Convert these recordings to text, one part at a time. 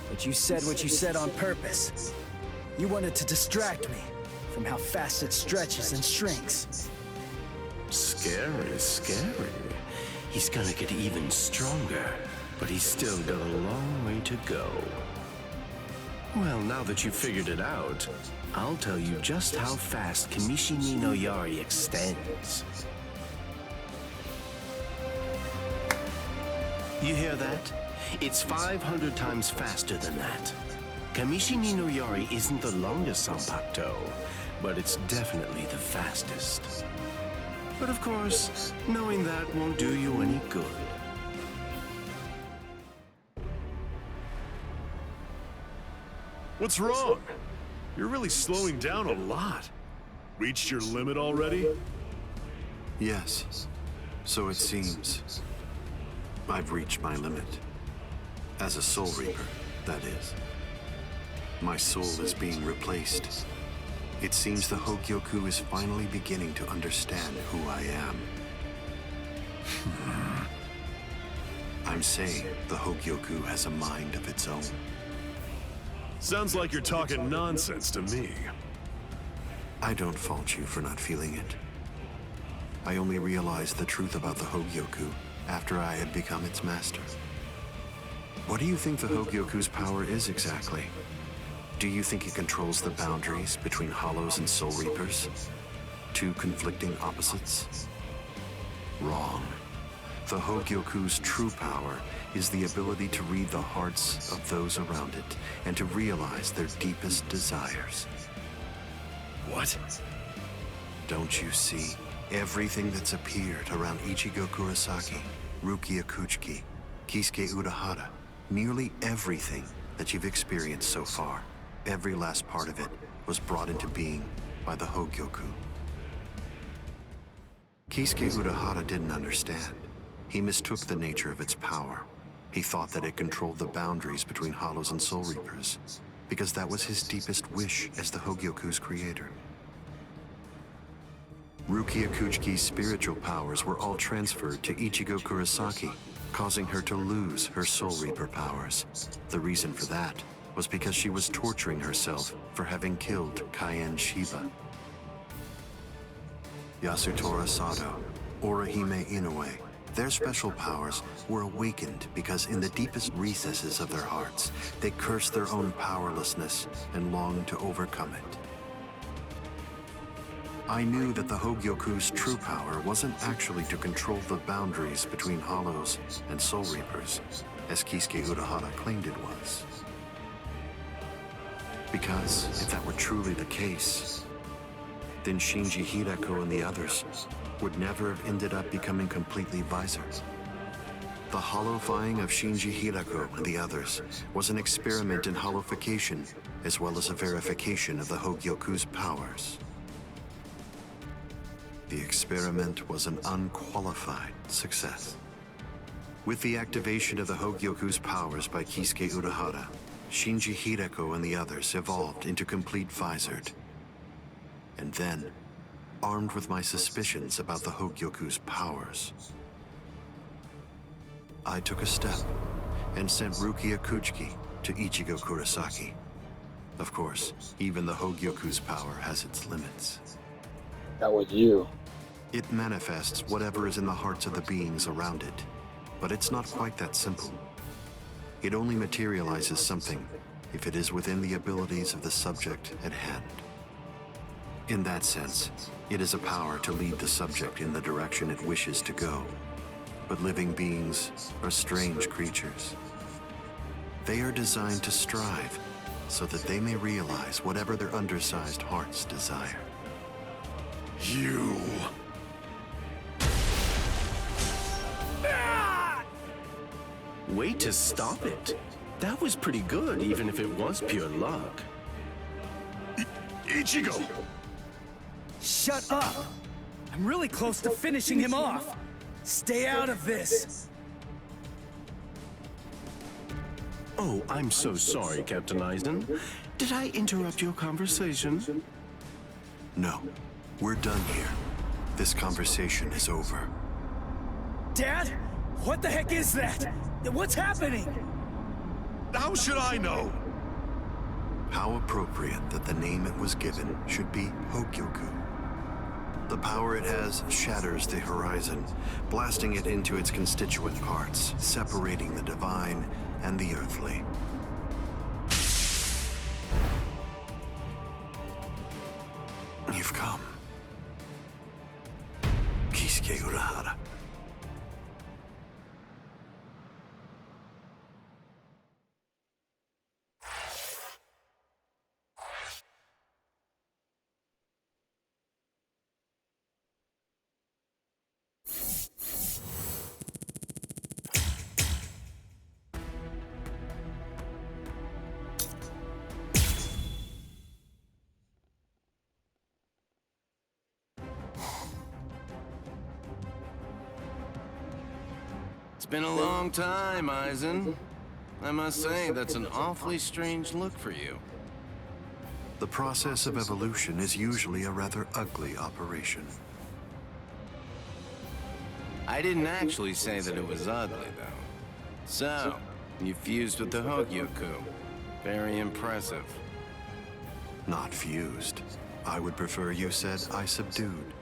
But you said what you said on purpose. You wanted to distract me from how fast it stretches and shrinks. Scary, scary. He's gonna get even stronger, but he's still got a long way to go. Well, now that you've figured it out, I'll tell you just how fast Kamishini no Yari extends. You hear that? It's 500 times faster than that. Kamishini no Yari isn't the longest Sanpakuto, but it's definitely the fastest. But of course, knowing that won't do you any good. What's wrong? You're really slowing down a lot. Reached your limit already? Yes, so it seems. I've reached my limit. As a Soul Reaper, that is. My soul is being replaced. It seems the Hogyoku is finally beginning to understand who I am. I'm saying the Hogyoku has a mind of its own. Sounds like you're talking nonsense to me. I don't fault you for not feeling it. I only realized the truth about the Hogyoku after I had become its master. What do you think the Hogyoku's power is exactly? Do you think it controls the boundaries between Hollows and Soul Reapers? Two conflicting opposites? Wrong. The Hogyoku's true power is the ability to read the hearts of those around it and to realize their deepest desires. What? Don't you see? Everything that's appeared around Ichigo Kurosaki, Rukia Kuchiki, Kisuke Urahara, nearly everything that you've experienced so far, every last part of it was brought into being by the Hogyoku. Kisuke Urahara didn't understand. He mistook the nature of its power. He thought that it controlled the boundaries between Hollows and Soul Reapers, because that was his deepest wish as the Hogyoku's creator. Rukia Kuchiki's spiritual powers were all transferred to Ichigo Kurosaki, causing her to lose her Soul Reaper powers. The reason for that was because she was torturing herself for having killed Kaien Shiba. Yasutora Sato, Orihime Inoue, their special powers were awakened because in the deepest recesses of their hearts, they cursed their own powerlessness and longed to overcome it. I knew that the Hogyoku's true power wasn't actually to control the boundaries between Hollows and Soul Reapers, as Kisuke Urahara claimed it was. Because if that were truly the case, then Shinji Hideko and the others would never have ended up becoming completely visored. The hollowifying of Shinji Hideko and the others was an experiment in hollowification as well as a verification of the Hogyoku's powers. The experiment was an unqualified success. With the activation of the Hogyoku's powers by Kisuke Urahara, Shinji Hideko and the others evolved into complete visored. And then, armed with my suspicions about the Hogyoku's powers, I took a step and sent Rukia Kuchiki to Ichigo Kurosaki. Of course, even the Hogyoku's power has its limits. That was you. It manifests whatever is in the hearts of the beings around it, but it's not quite that simple. It only materializes something if it is within the abilities of the subject at hand. In that sense, it is a power to lead the subject in the direction it wishes to go. But living beings are strange creatures. They are designed to strive so that they may realize whatever their undersized hearts desire. You... Way to stop it. That was pretty good, even if it was pure luck. Ichigo! Shut up! I'm really close to finishing him off. Stay out of this. Oh, I'm so sorry, Captain Eisen. Did I interrupt your conversation? No, we're done here. This conversation is over. Dad? What the heck is that? What's happening? How should I know? How appropriate that the name it was given should be Hogyoku. The power it has shatters the horizon, blasting it into its constituent parts, separating the divine and the earthly. You've come. Kisuke Urahara. It's been a long time, Aizen. I must say, that's an awfully strange look for you. The process of evolution is usually a rather ugly operation. I didn't actually say that it was ugly, though. So, you fused with the Hogyoku. Very impressive. Not fused. I would prefer you said I subdued.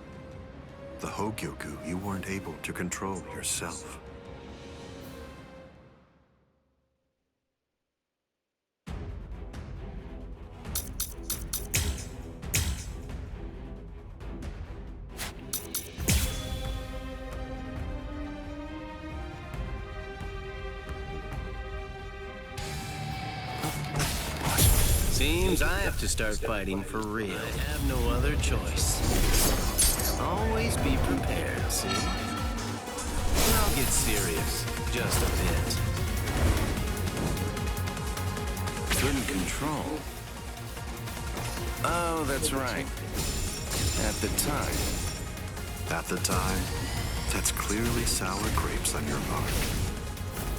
The Hogyoku you weren't able to control yourself. Seems I have to start fighting for real. I have no other choice. Always be prepared, see? And I'll get serious, just a bit. Couldn't control. Oh, that's right. At the time. At the time, that's clearly sour grapes on your part.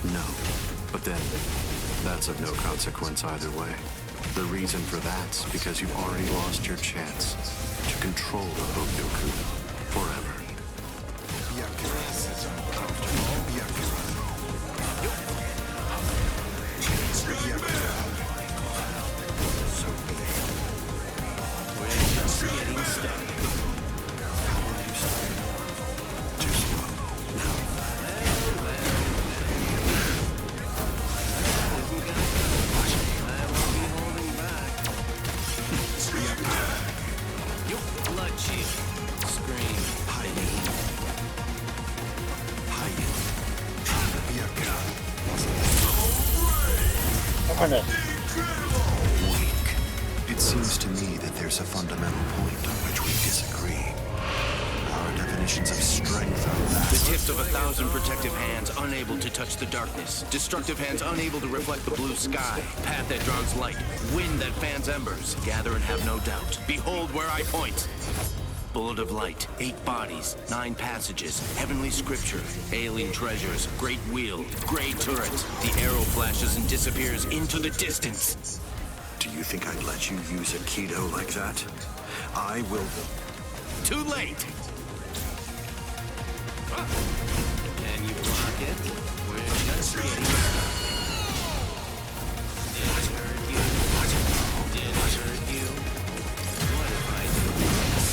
No, but then, that's of no consequence either way. The reason for that's because you've already lost your chance to control the Hogyoku forever. We're just getting started. Too slow. Blood shield. Scream. Weak. It seems to me that there's a fundamental point on which we disagree. Our definitions of strength are The vast. tips of 1,000 protective hands unable to touch the darkness. Destructive hands unable to reflect the blue sky. Path that draws light. Wind that fans embers. Gather and have no doubt. Behold where I point. Bullet of light. 8 bodies. 9 passages. Heavenly scripture. Alien treasures. Great wheel. Gray turret. The arrow flashes and disappears into the distance. Do you think I'd let you use a Kido like that? I will... Too late! Can you block it? We're just getting started. Did it hurt you? Did it hurt you? What if I do this?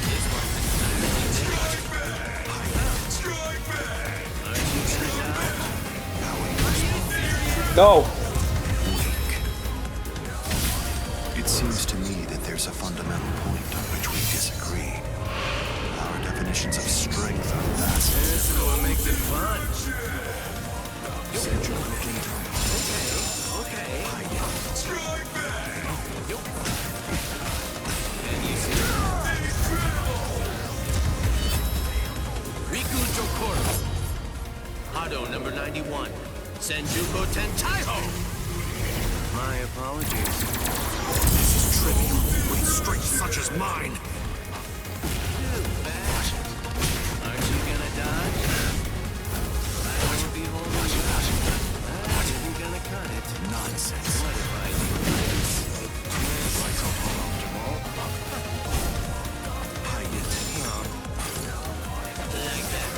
This one's Aren't you gonna die? No! It seems to me that there's a fundamental point on which we disagree. Our definitions of strength are vast. This is what makes it fun. Central looking time. Okay. Hide it. Can you see? Riku Jokoro. Hado number 91. Senjuko Tentaiho. My apologies. This is trivial with strength such as mine. Too bad. Aren't you gonna dodge? I will be holding you. That isn't gonna cut it. Nonsense. What if I do this? Hide it. Like that.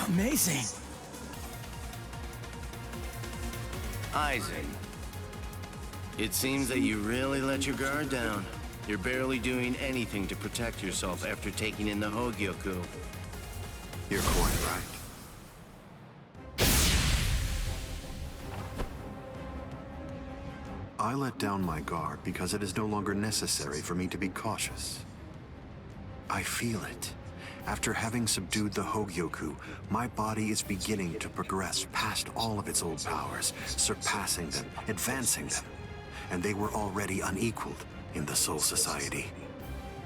Amazing. Aizen, it seems that you really let your guard down. You're barely doing anything to protect yourself after taking in the Hogyoku. You're quite right. I let down my guard because it is no longer necessary for me to be cautious. I feel it. After having subdued the Hogyoku, my body is beginning to progress past all of its old powers, surpassing them, advancing them. And they were already unequaled in the Soul Society.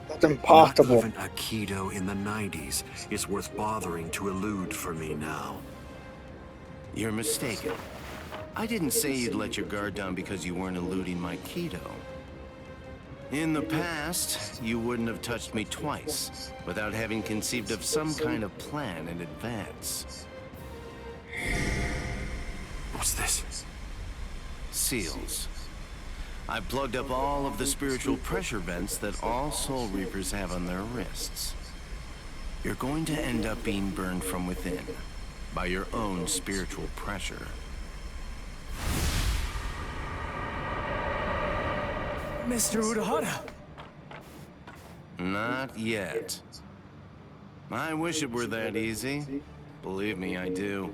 That's impossible. Not even a Kido in the 90s is worth bothering to elude for me now. You're mistaken. I didn't say you'd let your guard down because you weren't eluding my Kido. In the past, you wouldn't have touched me twice without having conceived of some kind of plan in advance. What's this? Seals. I've plugged up all of the spiritual pressure vents that all Soul Reapers have on their wrists. You're going to end up being burned from within by your own spiritual pressure. Mr. Urahara. Not yet. I wish it were that easy. Believe me, I do.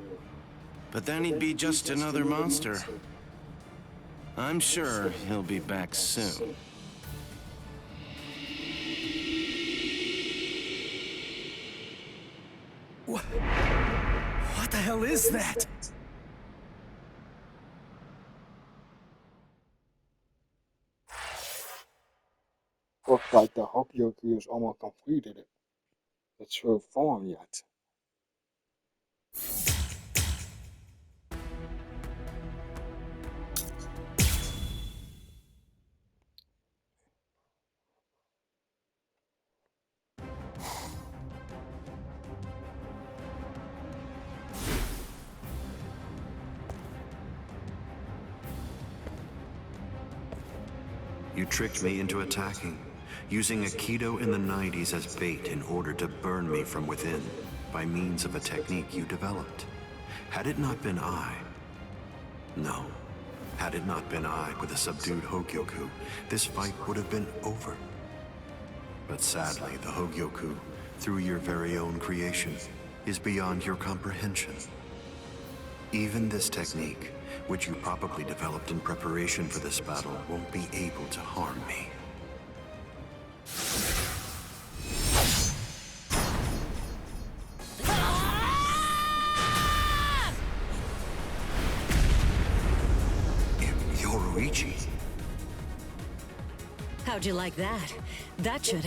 But then he'd be just another monster. I'm sure he'll be back soon. What the hell is that? Looks like the Hogyoku is almost completed its true form yet. You tricked me into attacking, using a Kido in the 90s as bait in order to burn me from within, by means of a technique you developed. Had it not been I... No. Had it not been I with a subdued Hogyoku, this fight would have been over. But sadly, the Hogyoku, through your very own creation, is beyond your comprehension. Even this technique, which you probably developed in preparation for this battle, won't be able to harm me. Yoruichi. How'd you like that? That should...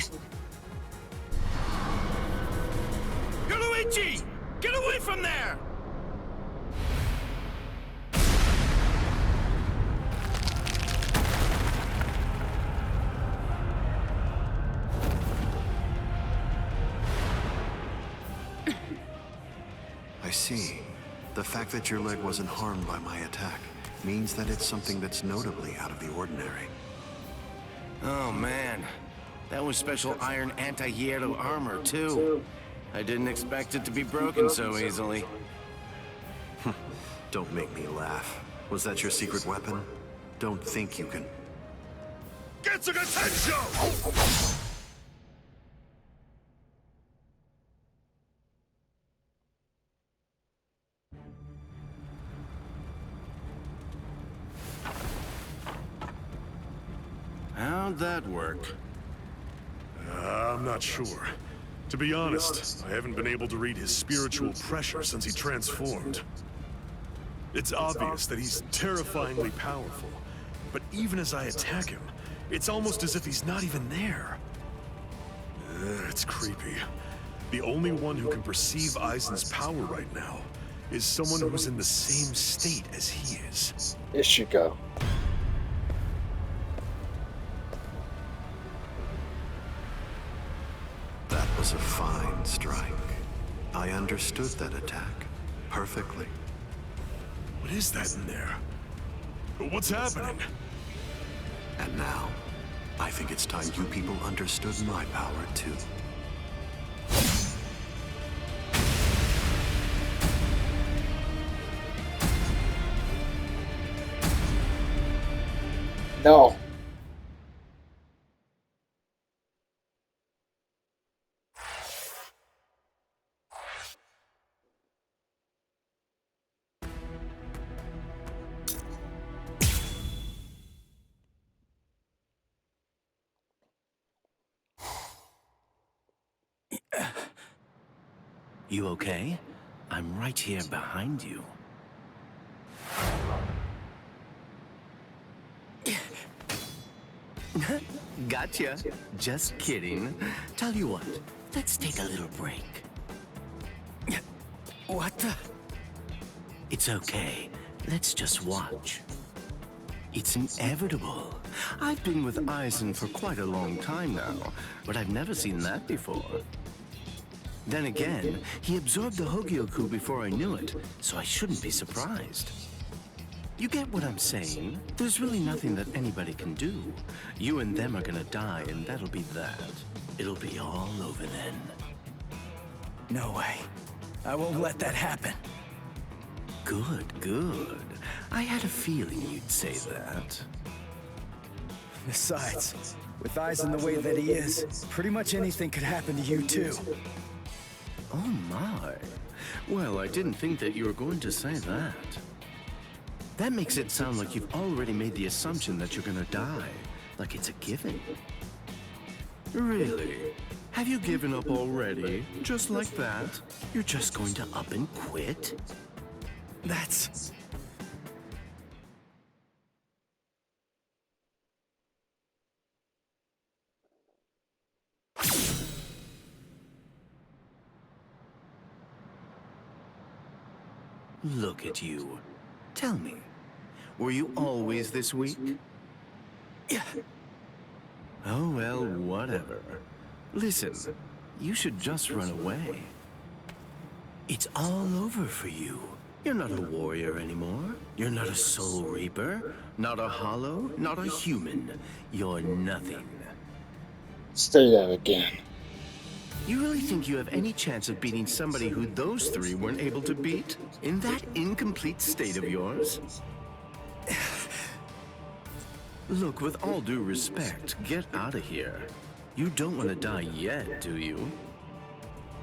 Yoruichi! Get away from there! I see. The fact that your leg wasn't harmed by my attack means that it's something that's notably out of the ordinary. Oh man, that was special iron anti-hierro armor too. I didn't expect it to be broken so easily. Don't make me laugh. Was that your secret weapon? Don't think you can... Getsuga Tensho! How'd that work? I'm not sure. To be honest, I haven't been able to read his spiritual pressure since he transformed. It's obvious that he's terrifyingly powerful, but even as I attack him, it's almost as if he's not even there. It's creepy. The only one who can perceive Aizen's power right now is someone who's in the same state as he is. Ishiko. That was a fine strike. I understood that attack perfectly. What is that in there? What's happening? And now, I think it's time you people understood my power too. No. You okay? I'm right here behind you. Gotcha. Just kidding. Tell you what, let's take a little break. What the? It's okay. Let's just watch. It's inevitable. I've been with Aizen for quite a long time now, but I've never seen that before. Then again, he absorbed the Hogyoku before I knew it, so I shouldn't be surprised. You get what I'm saying? There's really nothing that anybody can do. You and them are gonna die, and that'll be that. It'll be all over then. No way. I won't let that happen. Good, good. I had a feeling you'd say that. Besides, with Aizen the way that he is, pretty much anything could happen to you too. Oh my. Well, I didn't think that you were going to say that. That makes it sound like you've already made the assumption that you're gonna die. Like it's a given. Really? Have you given up already? Just like that? You're just going to up and quit? That's... Look at you. Tell me, were you always this weak? Yeah. Oh, well, whatever. Listen, you should just run away. It's all over for you. You're not a warrior anymore. You're not a soul reaper, not a hollow, not a human. You're nothing. Say that again. You really think you have any chance of beating somebody who those three weren't able to beat? In that incomplete state of yours? Look, with all due respect, get out of here. You don't want to die yet, do you?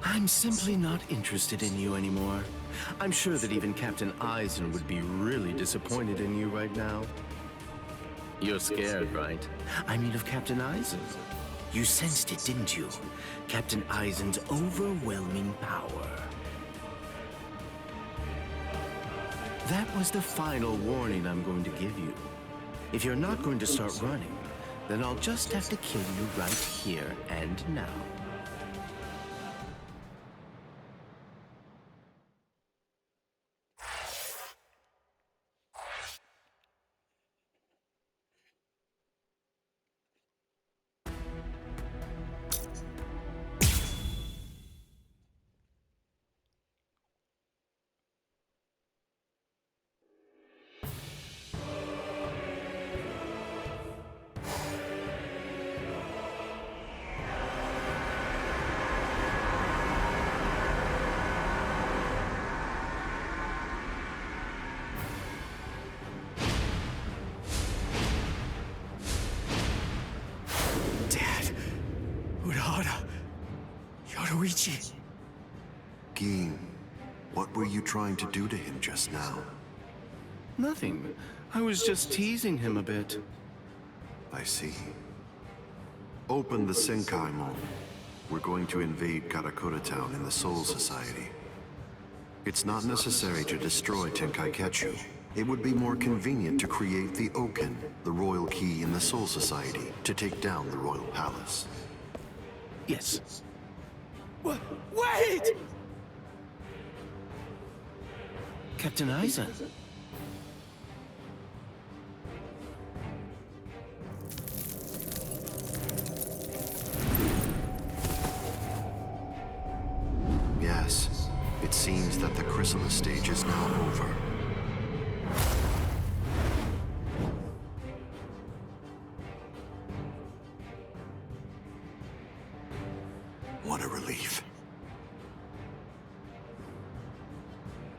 I'm simply not interested in you anymore. I'm sure that even Captain Aizen would be really disappointed in you right now. You're scared, right? I mean of Captain Aizen. You sensed it, didn't you? Captain Aizen's overwhelming power. That was the final warning I'm going to give you. If you're not going to start running, then I'll just have to kill you right here and now. Yoruichi. Gin, what were you trying to do to him just now? Nothing. I was just teasing him a bit. I see. Open the Senkaimon. We're going to invade Karakura Town in the Soul Society. It's not necessary to destroy Tenkaiketsu. It would be more convenient to create the Oken, the royal key in the Soul Society, to take down the royal palace. Yes. Wait! Captain Aizen. chrysalis stage is now over. What a relief.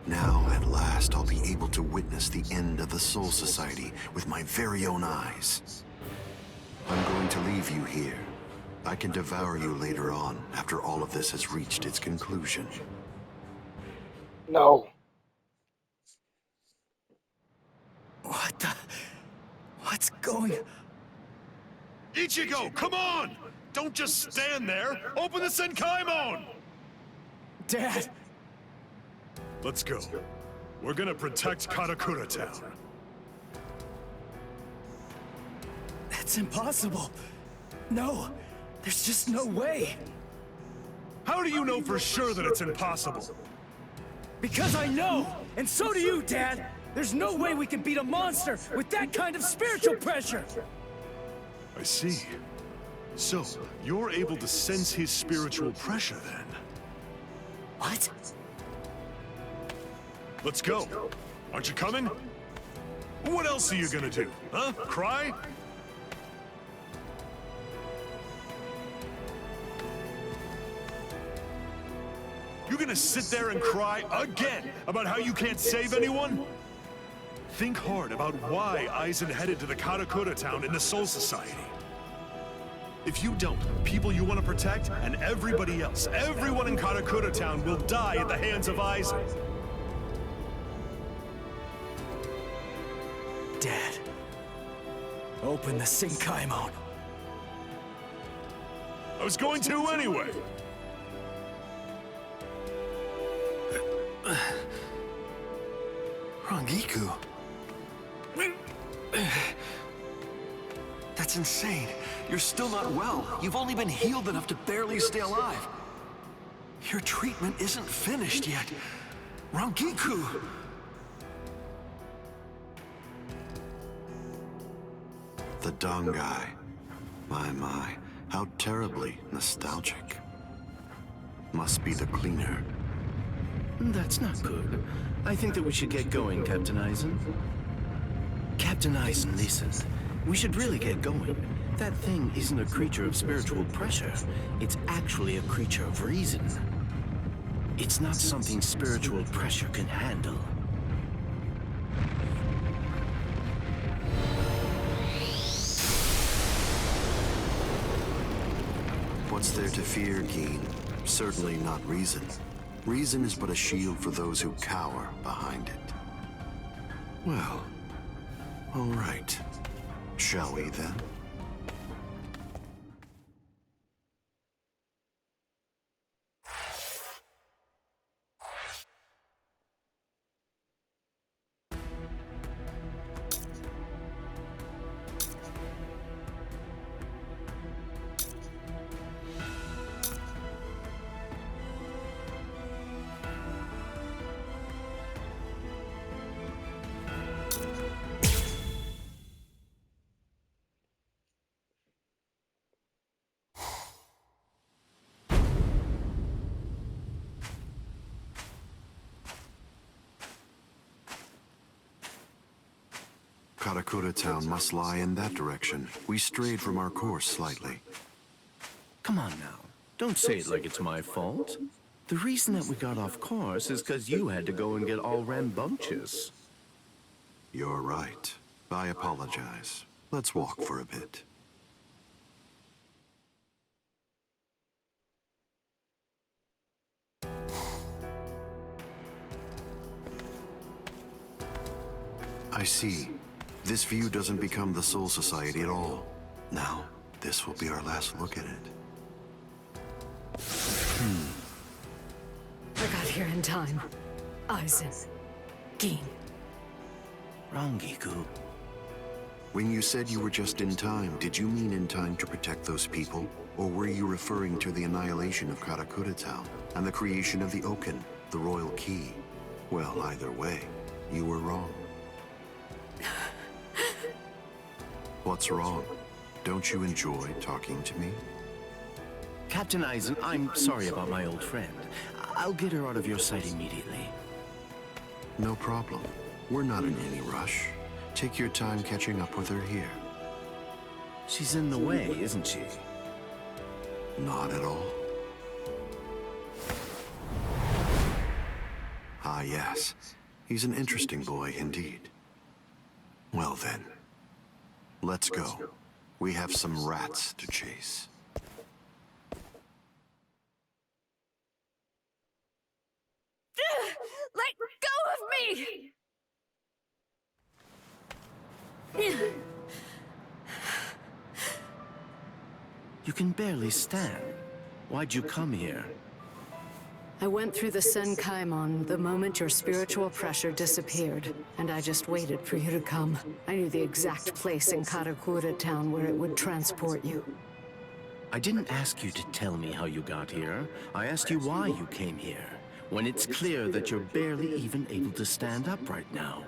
Now, at last, I'll be able to witness the end of the Soul Society with my very own eyes. I'm going to leave you here. I can devour you later on, after all of this has reached its conclusion. No. What's going... Ichigo, come on! Don't just stand there! Open the Senkaimon! Dad! Let's go. We're gonna protect Karakura Town. That's impossible. No, there's just no way. How do you know for sure that it's impossible? Because I know, and so do you, Dad. There's no way we can beat a monster with that kind of spiritual pressure. I see. So, you're able to sense his spiritual pressure then? What? Let's go. Aren't you coming? What else are you gonna do? Huh? Cry? You gonna sit there and cry again about how you can't save anyone? Think hard about why Aizen headed to the Karakura Town in the Soul Society. If you don't, people you want to protect and everybody else, everyone in Karakura Town will die at the hands of Aizen. Dad, open the Senkaimon. I was going to anyway. Rangiku. That's insane. You're still not well. You've only been healed enough to barely stay alive. Your treatment isn't finished yet. Rangiku! The Dongai. My, how terribly nostalgic. Must be the cleaner. That's not good. I think that we should get going, Captain Aizen. Captain Aizen, listen. We should really get going. That thing isn't a creature of spiritual pressure. It's actually a creature of reason. It's not something spiritual pressure can handle. What's there to fear, Keen? Certainly not reason. Reason is but a shield for those who cower behind it. Well, all right. Shall we then? Karakura Town must lie in that direction. We strayed from our course slightly. Come on now. Don't say it like it's my fault. The reason that we got off course is because you had to go and get all rambunctious. You're right. I apologize. Let's walk for a bit. I see. This view doesn't become the Soul Society at all. Now, this will be our last look at it. I got here in time. Aizen. Gin. Rangiku. When you said you were just in time, did you mean in time to protect those people? Or were you referring to the annihilation of Karakura Town and the creation of the Oken, the Royal Key? Well, either way, you were wrong. What's wrong? Don't you enjoy talking to me? Captain Aizen, I'm sorry about my old friend. I'll get her out of your sight immediately. No problem. We're not in any rush. Take your time catching up with her here. She's in the way, isn't she? Not at all. Ah, yes. He's an interesting boy indeed. Well then, let's go. We have some rats to chase. Let go of me! You can barely stand. Why'd you come here? I went through the Senkaimon the moment your spiritual pressure disappeared, and I just waited for you to come. I knew the exact place in Karakura town where it would transport you. I didn't ask you to tell me how you got here. I asked you why you came here, when it's clear that you're barely even able to stand up right now.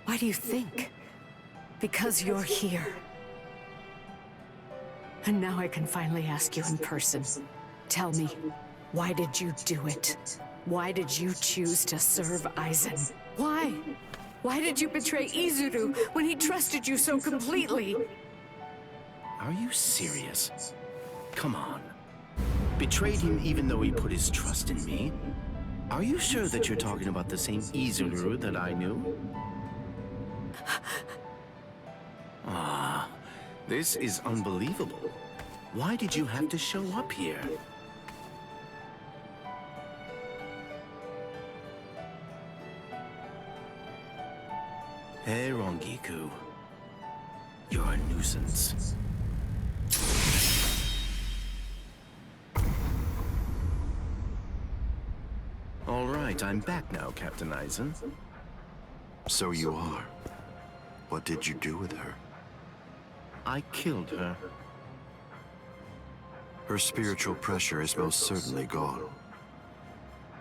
Why do you think? Because you're here. And now I can finally ask you in person. Tell me, why did you do it? Why did you choose to serve Aizen? Why? Why did you betray Izuru when he trusted you so completely? Are you serious? Come on. Betrayed him even though he put his trust in me? Are you sure that you're talking about the same Izuru that I knew? Ah, this is unbelievable. Why did you have to show up here? Hey, Rongiku. You're a nuisance. All right, I'm back now, Captain Aizen. So you are. What did you do with her? I killed her. Her spiritual pressure is most certainly gone.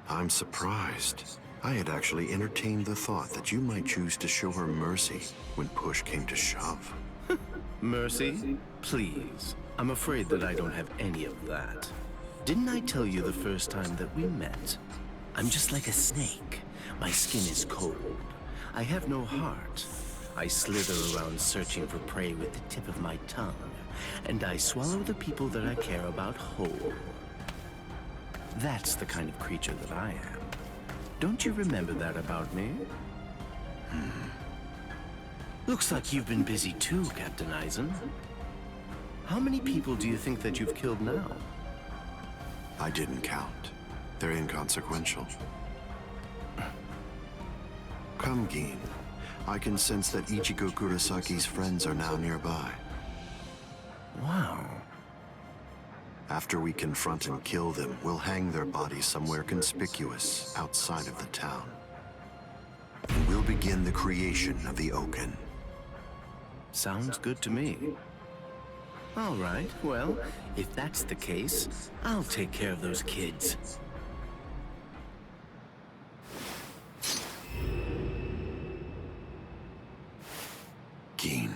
I'm surprised. I had actually entertained the thought that you might choose to show her mercy when push came to shove. Mercy? Please. I'm afraid that I don't have any of that. Didn't I tell you the first time that we met? I'm just like a snake. My skin is cold. I have no heart. I slither around searching for prey with the tip of my tongue, and I swallow the people that I care about whole. That's the kind of creature that I am. Don't you remember that about me? Looks like you've been busy too, Captain Aizen. How many people do you think that you've killed now? I didn't count. They're inconsequential. Come, Gin. I can sense that Ichigo Kurosaki's friends are now nearby. Wow. After we confront and kill them, we'll hang their bodies somewhere conspicuous outside of the town. And we'll begin the creation of the Oken. Sounds good to me. All right, well, if that's the case, I'll take care of those kids. Gin.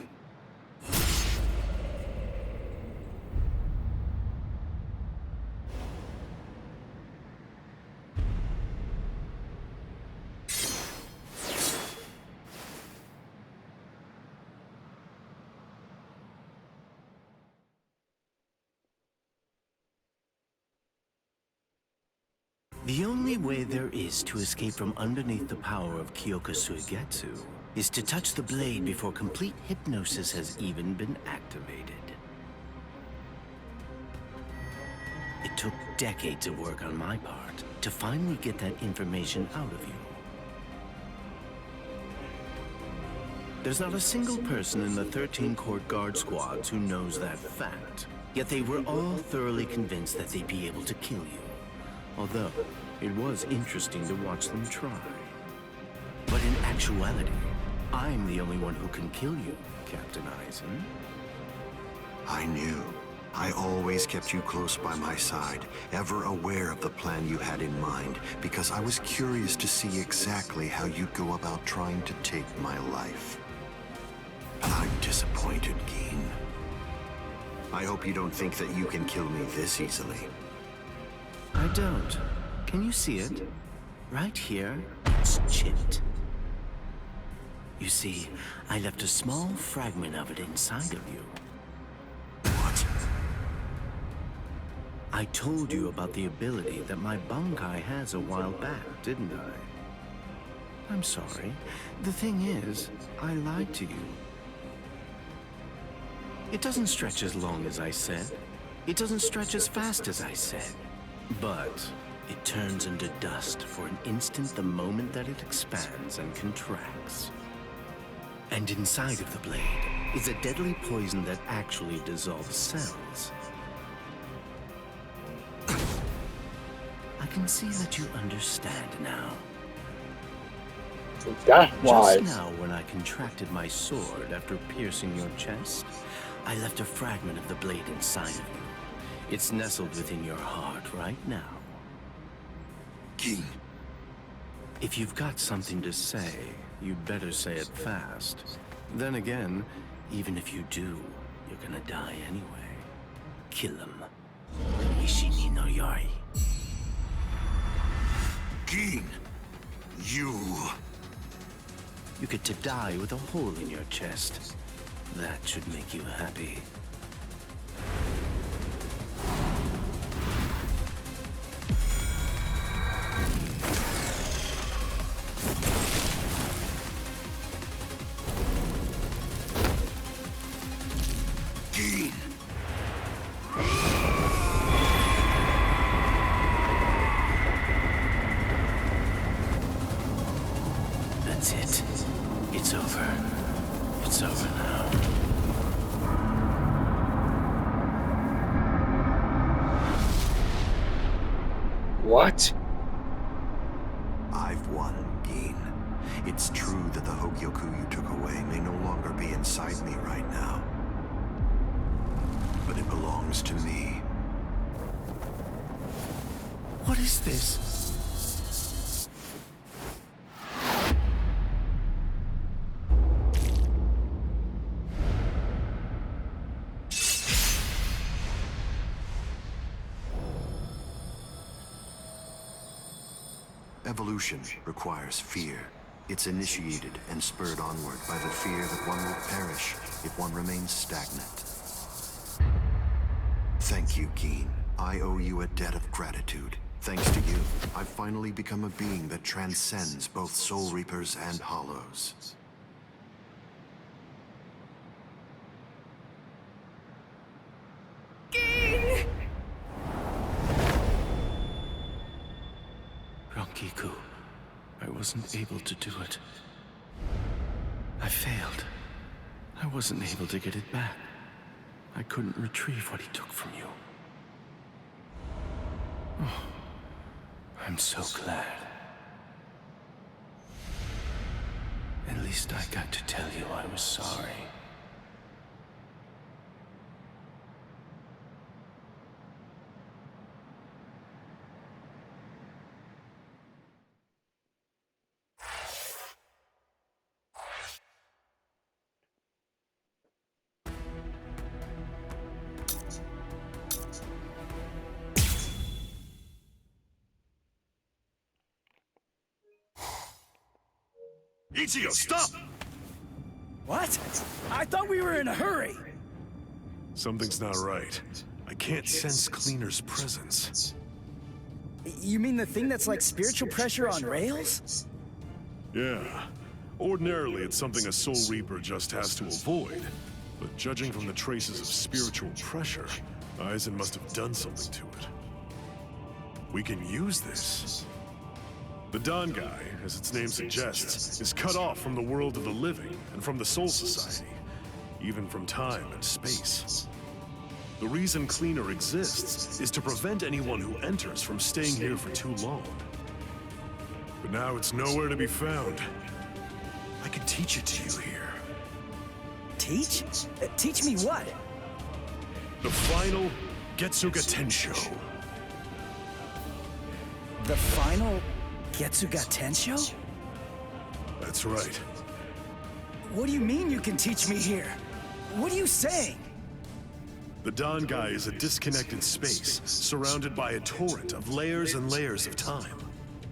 The only way there is to escape from underneath the power of Kyoka Suigetsu is to touch the blade before complete hypnosis has even been activated. It took decades of work on my part to finally get that information out of you. There's not a single person in the 13 court guard squads who knows that fact. Yet they were all thoroughly convinced that they'd be able to kill you. Although, it was interesting to watch them try. But in actuality, I'm the only one who can kill you, Captain Aizen. I knew. I always kept you close by my side, ever aware of the plan you had in mind, because I was curious to see exactly how you'd go about trying to take my life. But I'm disappointed, Gin. I hope you don't think that you can kill me this easily. I don't. Can you see it? Right here, once chipped. You see, I left a small fragment of it inside of you. What? I told you about the ability that my Bankai has a while back, didn't I? I'm sorry. The thing is, I lied to you. It doesn't stretch as long as I said. It doesn't stretch as fast as I said. But it turns into dust for an instant the moment that it expands and contracts. And inside of the blade is a deadly poison that actually dissolves cells. I can see that you understand now. So that's why. Just now, when I contracted my sword after piercing your chest, I left a fragment of the blade inside of you. It's nestled within your heart right now. King. If you've got something to say, you'd better say it fast. Then again, even if you do, you're gonna die anyway. Kill him. Ishini no Yori. King. You get to die with a hole in your chest. That should make you happy. King. That's it. It's over. It's over now. What? I've won, Geen. It's true that the Hogyoku you took away may no longer be inside me right now. But it belongs to me. What is this? Evolution requires fear. It's initiated and spurred onward by the fear that one will perish if one remains stagnant. Thank you, Geen. I owe you a debt of gratitude. Thanks to you, I've finally become a being that transcends both Soul Reapers and Hollows. Ronkiku, I wasn't able to do it. I failed. I wasn't able to get it back. I couldn't retrieve what he took from you. Oh, I'm so glad. At least I got to tell you I was sorry. Ichigo, stop! What? I thought we were in a hurry. Something's not right. I can't sense Cleaner's presence. You mean the thing that's like spiritual pressure on rails? Yeah. Ordinarily, it's something a Soul Reaper just has to avoid. But judging from the traces of spiritual pressure, Aizen must have done something to it. We can use this. The Dangai, as its name suggests, is cut off from the world of the living and from the Soul Society, even from time and space. The reason Cleaner exists is to prevent anyone who enters from staying here for too long. But now it's nowhere to be found. I could teach it to you here. Teach? Teach me what? The final Getsuga Tensho. The final Getsuga Tensho? That's right. What do you mean you can teach me here? What are you saying? The Dangai is a disconnected space, surrounded by a torrent of layers and layers of time.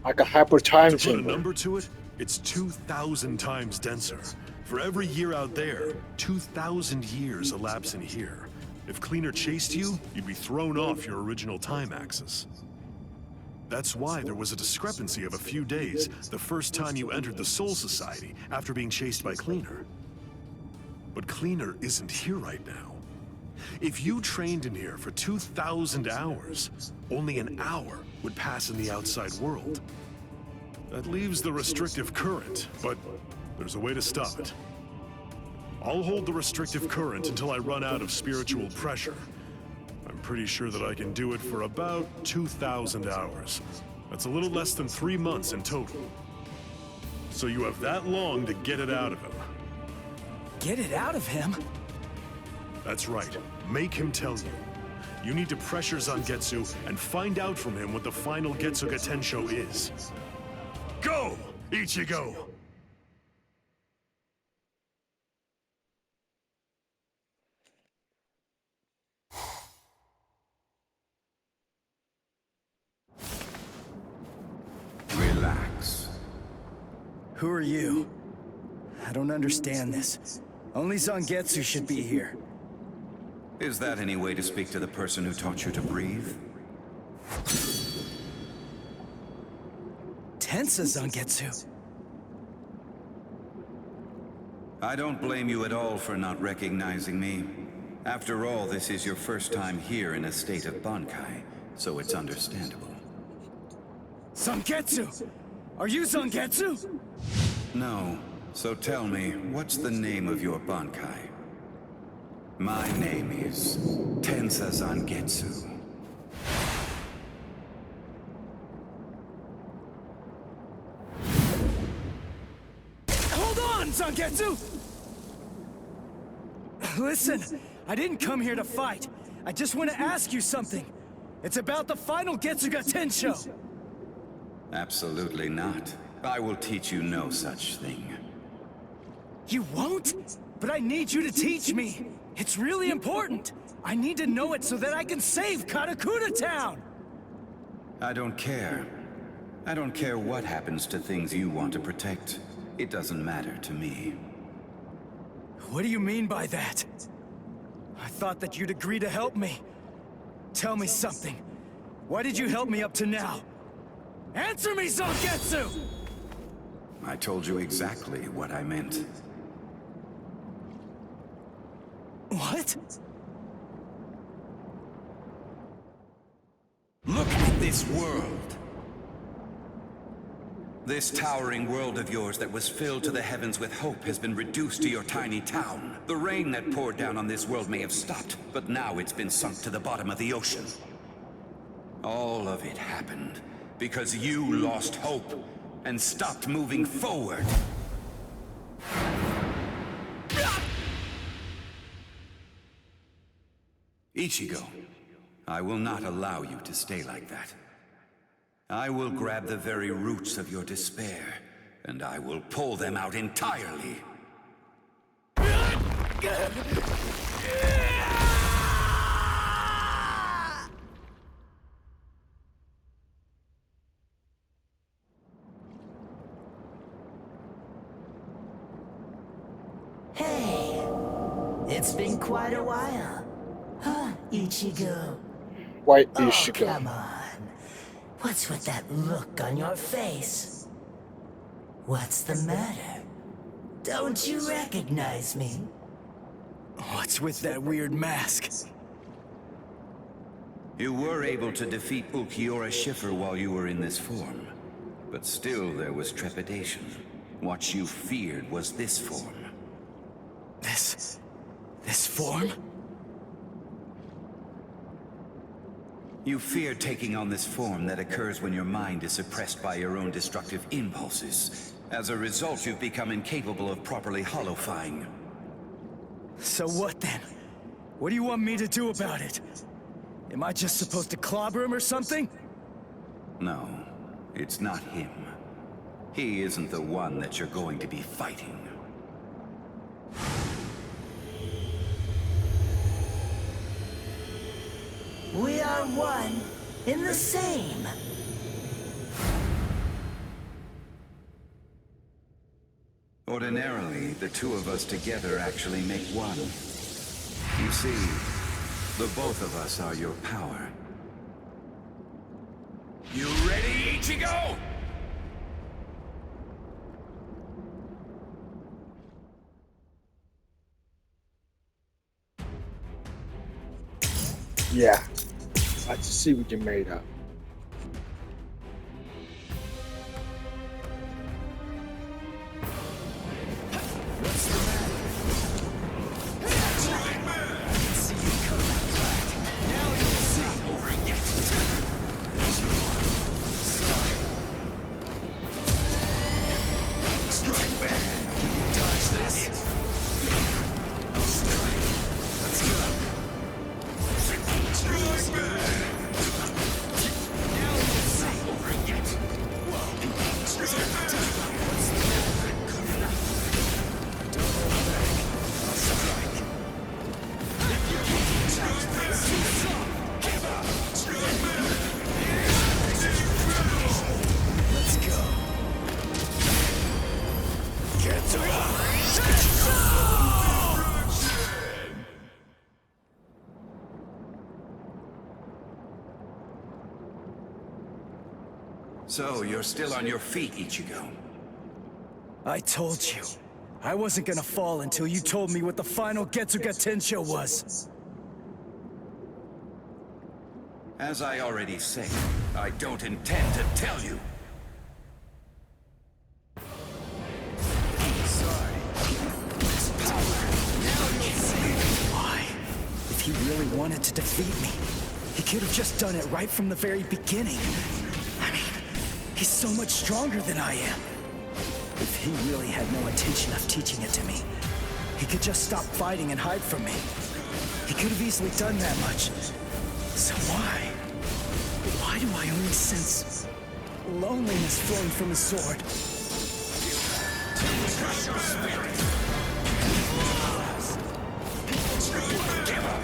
Like a hyper time To put a chamber. number to it, it's 2,000 times denser. For every year out there, 2,000 years elapse in here. If Cleaner chased you, you'd be thrown off your original time axis. That's why there was a discrepancy of a few days the first time you entered the Soul Society after being chased by Cleaner. But Cleaner isn't here right now. If you trained in here for 2,000 hours, only an hour would pass in the outside world. That leaves the restrictive current, but there's a way to stop it. I'll hold the restrictive current until I run out of spiritual pressure. I'm pretty sure that I can do it for about 2,000 hours. That's a little less than 3 months in total. So you have that long to get it out of him. Get it out of him? That's right. Make him tell you. You need to pressure Zangetsu and find out from him what the final Getsuga Tensho is. Go, Ichigo! Relax. Who are you? I don't understand this. Only Zangetsu should be here. Is that any way to speak to the person who taught you to breathe? Tensa Zangetsu. I don't blame you at all for not recognizing me. After all, this is your first time here in a state of Bankai, so it's understandable. Zangetsu! Are you Zangetsu? No. So tell me, what's the name of your Bankai? My name is Tensa Zangetsu. Hold on, Zangetsu! Listen, I didn't come here to fight. I just want to ask you something. It's about the final Getsuga Tensho. Absolutely not. I will teach you no such thing. You won't? But I need you to teach me. It's really important. I need to know it so that I can save Karakura Town! I don't care. I don't care what happens to things you want to protect. It doesn't matter to me. What do you mean by that? I thought that you'd agree to help me. Tell me something. Why did you help me up to now? Answer me, Zangetsu! I told you exactly what I meant. What? Look at this world! This towering world of yours that was filled to the heavens with hope has been reduced to your tiny town. The rain that poured down on this world may have stopped, but now it's been sunk to the bottom of the ocean. All of it happened because you lost hope and stopped moving forward. Ichigo, I will not allow you to stay like that. I will grab the very roots of your despair, and I will pull them out entirely. Hey, it's been quite a while. Huh, Ichigo? White Oh, Ichigo. come on. What's with that look on your face? What's the matter? Don't you recognize me? What's with that weird mask? You were able to defeat Ulquiorra Schiffer while you were in this form. But still there was trepidation. What you feared was this form. This form? You fear taking on this form that occurs when your mind is suppressed by your own destructive impulses. As a result, you've become incapable of properly holofying. So what then? What do you want me to do about it? Am I just supposed to clobber him or something? No, it's not him. He isn't the one that you're going to be fighting. We are one in the same. Ordinarily, the two of us together actually make one. You see, the both of us are your power. You ready, Ichigo? Yeah. Let's see what you made up. So, you're still on your feet, Ichigo. I told you. I wasn't gonna fall until you told me what the final Getsuga Tensho was. As I already said, I don't intend to tell you. Sorry. Why? If he really wanted to defeat me, he could have just done it right from the very beginning. I mean, he's so much stronger than I am. If he really had no intention of teaching it to me, he could just stop fighting and hide from me. He could have easily done that much. So why? Why do I only sense loneliness flowing from his sword? Crush your spirit. Give up.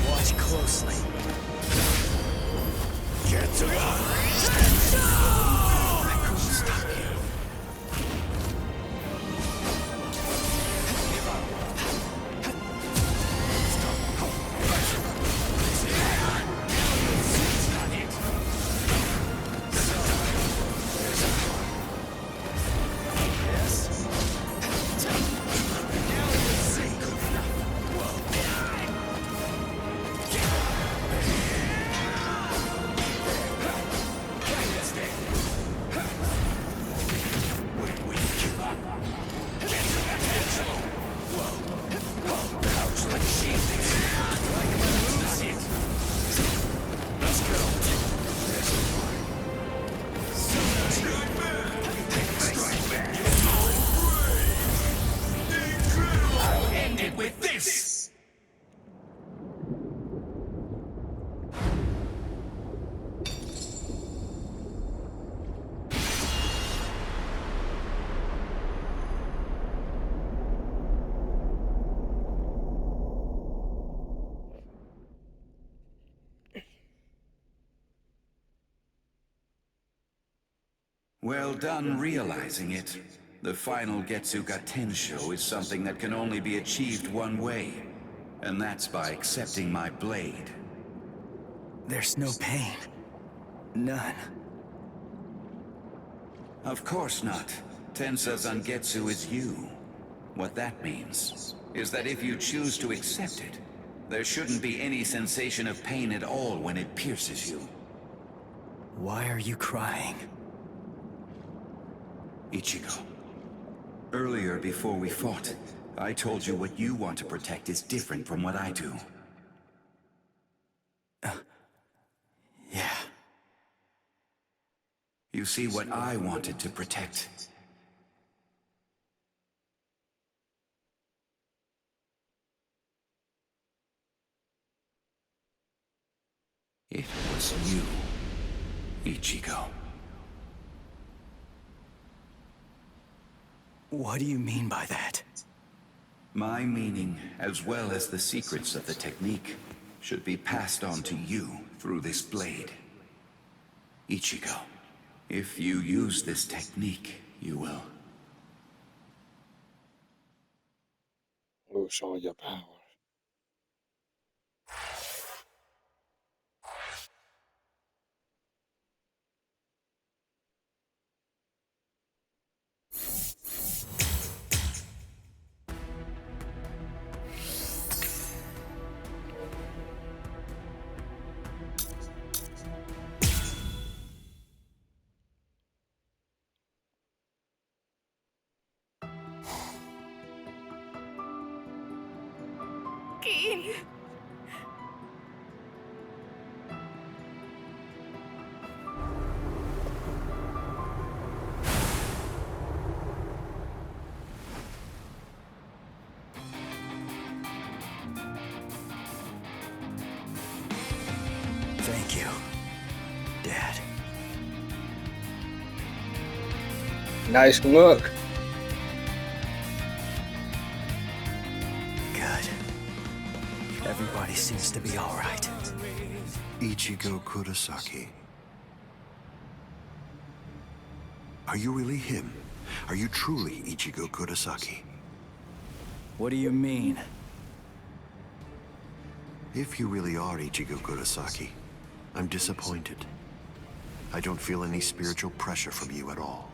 Watch closely. Get to go! I couldn't stop you. Well done realizing it. The final Getsuga Tensho is something that can only be achieved one way, and that's by accepting my blade. There's no pain. None. Of course not. Tensa Zangetsu is you. What that means is that if you choose to accept it, there shouldn't be any sensation of pain at all when it pierces you. Why are you crying? Ichigo, earlier before we fought, I told you what you want to protect is different from what I do. Yeah. You see, what I wanted to protect, it was you, Ichigo. What do you mean by that? My meaning, as well as the secrets of the technique, should be passed on to you through this blade. Ichigo, if you use this technique, you will. Lose all your power. Keen. Thank you, Dad. Nice look. Good. Everybody seems to be all right. Ichigo Kurosaki. Are you really him? Are you truly Ichigo Kurosaki? What do you mean? If you really are Ichigo Kurosaki, I'm disappointed. I don't feel any spiritual pressure from you at all.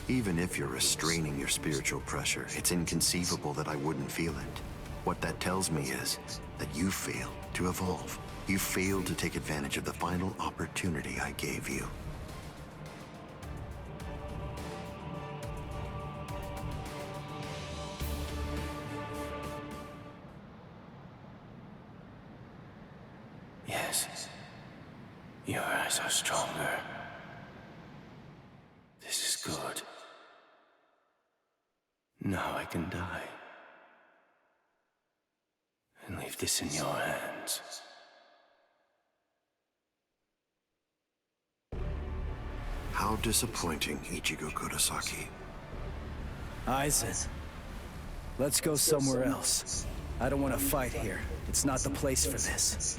Even if you're restraining your spiritual pressure, it's inconceivable that I wouldn't feel it. What that tells me is that you failed to evolve. You failed to take advantage of the final opportunity I gave you. Yes. Your eyes are stronger. This is good. Now I can die. And leave this in your hands. How disappointing, Ichigo Kurosaki. Aizen, let's go somewhere else. I don't want to fight here. It's not the place for this.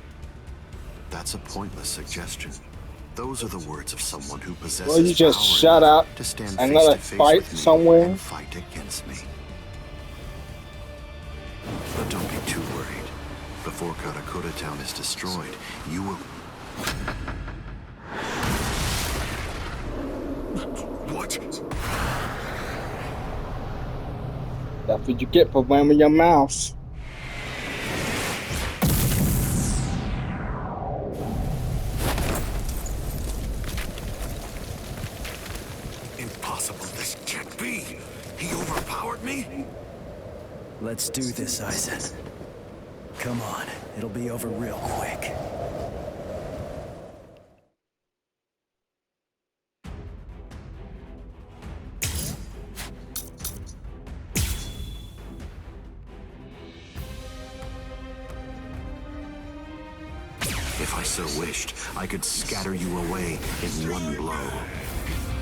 That's a pointless suggestion. Those are the words of someone who possesses Well, you just power shut enough up to stand and face let to us face fight with me somewhere. and fight against me. But don't be too worried. Before Karakura Town is destroyed, you will... What? That's what you get for ramming your mouse. Impossible, this can't be! He overpowered me? Let's do this, Aizen. Come on, it'll be over real quick. If I so wished, I could scatter you away in one blow.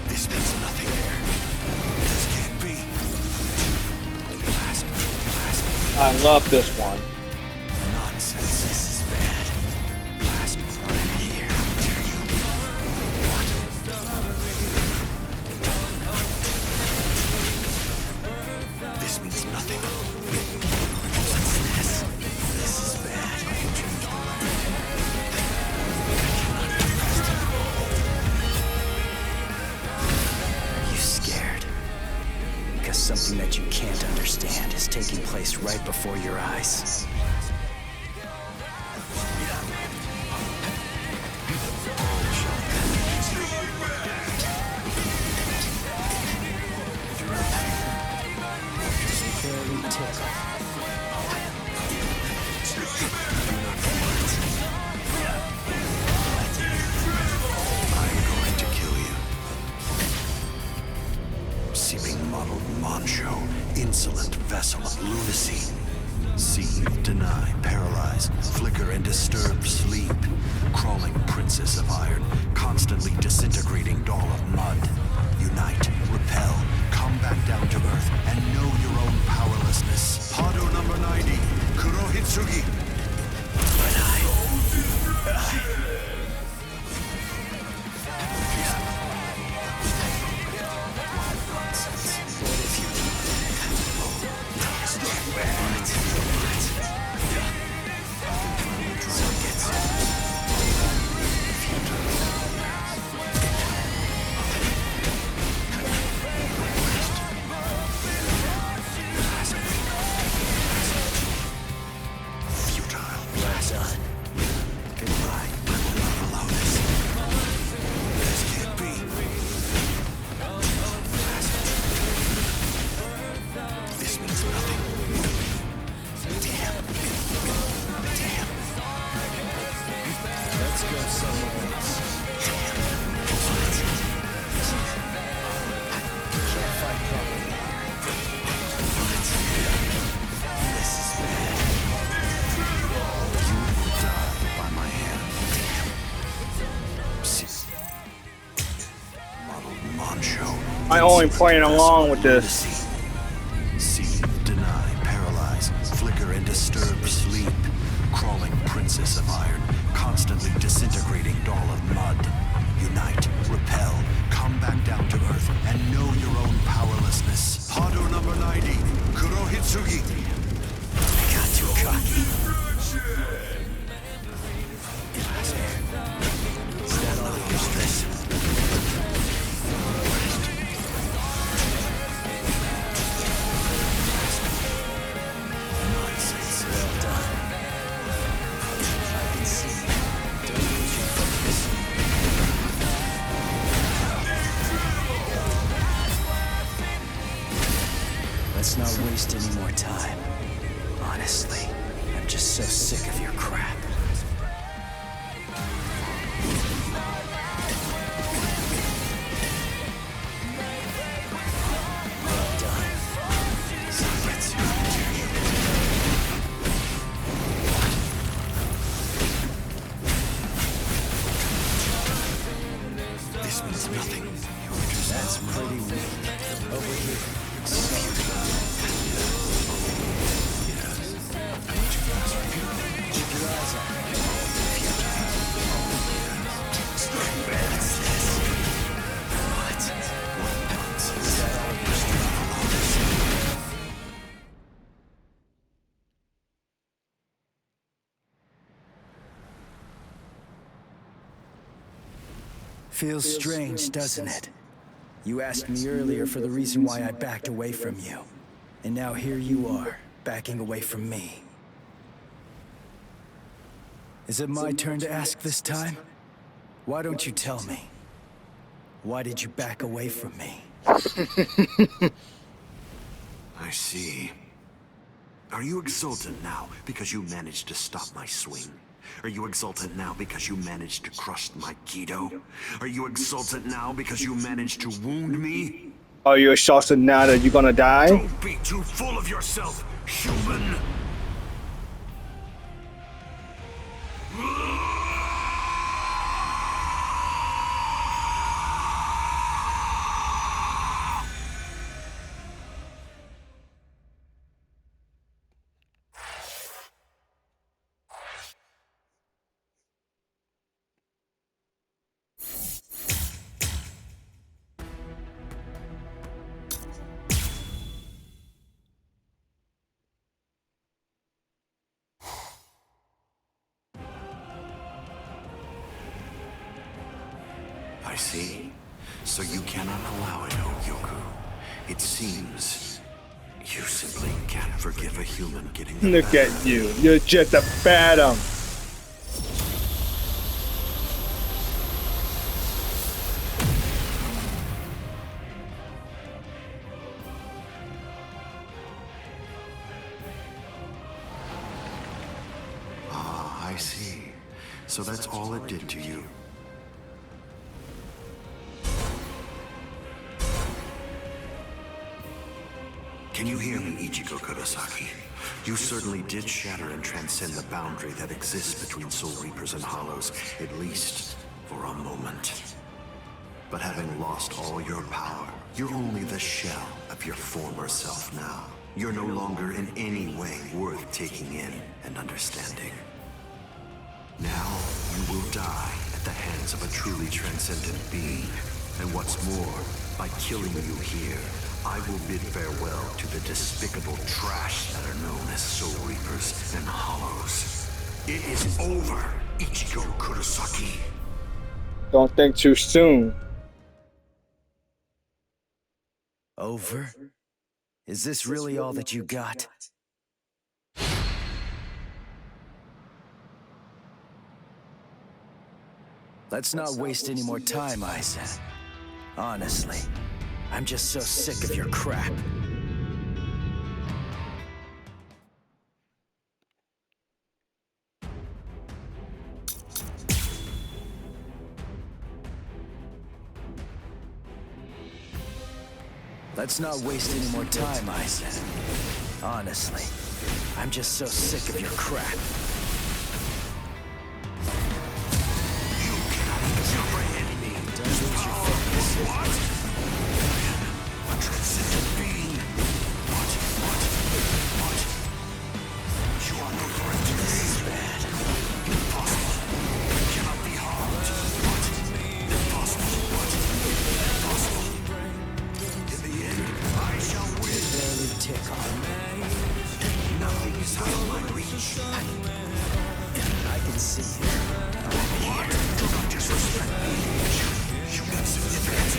This means nothing. This can't be. I love this one. Nonsense, this is bad. Blast right here. Dare you? What? This means nothing. What's this? This is bad. I can change the Are you scared? Because something that you can't understand is taking place right before your eyes. Very tickled. I'm going to kill you. Seeping muddled macho, insolent vessel of lunacy. Seethe, deny, paralyze, flicker and disturb sleep. Crawling princess of iron, constantly disintegrating doll of mud. Unite, repel, come back down to earth, and know your own powerlessness. Pado number 90, Kurohitsugi. I only playing along with this. See, deny, paralyze, flicker and disturb sleep. Crawling princess of iron, constantly disintegrating doll of mud. Unite, repel, come back down to earth, and know your own powerlessness. Hado number 90, Kurohitsugi. I got you, cocky. Is that all the useless? Nonsense. Well done. I can see. Don't lose your focus. Let's not waste any more time. Honestly, I'm just so sick of your crap. Well done. Secrets. This means nothing. That's pretty weak. Over here. Keep your eyes on me. What? Is that all your strength? Feels strange, doesn't it? You asked me earlier for the reason why I backed away from you. And now here you are, backing away from me. Is it my turn to ask this time? Why don't you tell me? Why did you back away from me? I see. Are you exultant now because you managed to stop my swing? Are you exultant now because you managed to crush my Kido? Are you exultant now because you managed to wound me? Are you exhausted now that you're gonna die? Don't be too full of yourself, human! I see. So you cannot allow it, Hogyoku. It seems you simply can't forgive a human getting the Look at you. You're just a phantom. Ah, I see. So that's all it did to you. Can you hear me, Ichigo Kurosaki? You certainly did shatter and transcend the boundary that exists between Soul Reapers and Hollows, at least for a moment. But having lost all your power, you're only the shell of your former self now. You're no longer in any way worth taking in and understanding. Now, you will die at the hands of a truly transcendent being. And what's more, by killing you here, I will bid farewell to the despicable trash that are known as Soul Reapers and Hollows. It is over, Ichigo Kurosaki. Don't think too soon. Over? Is this really all that you got? Let's not waste any more time, Aizen. Honestly, I'm just so sick of your crap. Let's not waste any more time, Aizen. Honestly, I'm just so sick of your crap. You cannot comprehend me. Don't lose your focus. I can see you. What? Do not disrespect me. You got significance.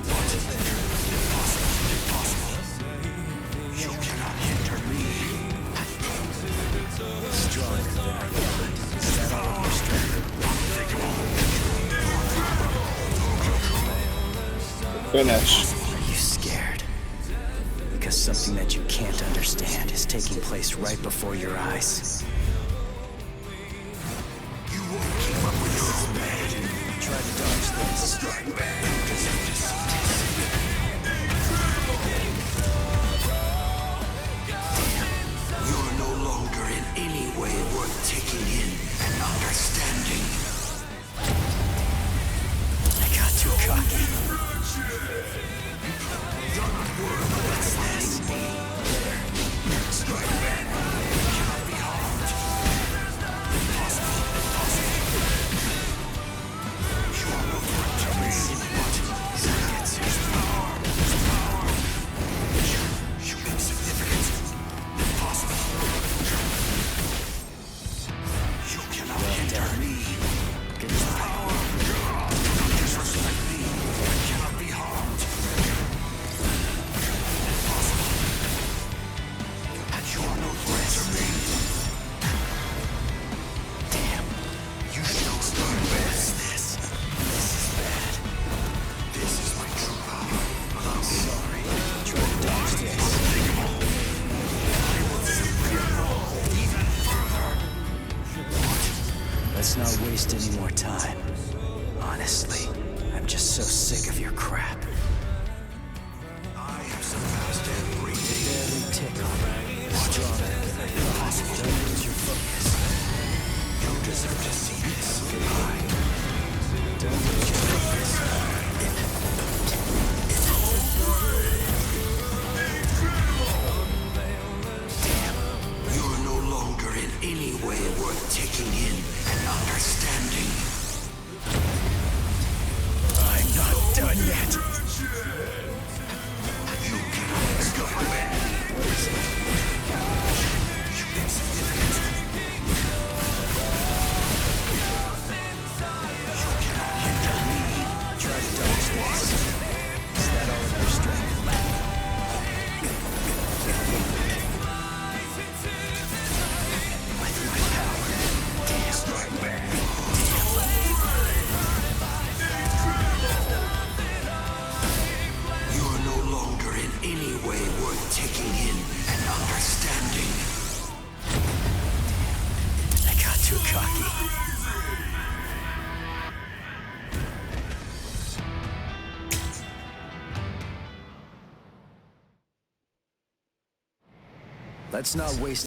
What? Impossible. Impossible. You cannot hinder me. Stronger than I thought. Is that all of your strength? Finish. Are you scared? Because something that you can't understand is taking place right before your eyes. You won't keep up with your own man. Try to dodge this. Strike back. You deserve to see this. You're no longer in any way worth taking in and understanding. I got too cocky. You're not worth understanding me. Strike back. You cannot be harmed. Impossible. Impossible. You are no threat to me. What? His power. His power. You insignificant. Impossible. You cannot hinder me. His power. Do not disrespect me. I cannot be harmed. Impossible. And you are no threat to me. Damn. You shall start best. This is bad. This is my true power. I'm sorry. Try to dodge this. I will simply evolve even further. Let's not waste any more time. Honestly, I'm just so sick of your crap. I have surpassed everything. Barely tickle. Stronger than I thought. Don't lose your focus. You deserve to see this. Don't lose your focus. You're no longer in any way worth taking in and understanding. I'm not done yet. You cannot escape me. What is it? You insignificant. You cannot hinder me. Try to dodge this. Is that all of your strength? With my power. Damn. Strike back. You are no longer in any way worth taking in and understanding. I got too cocky. Let's not waste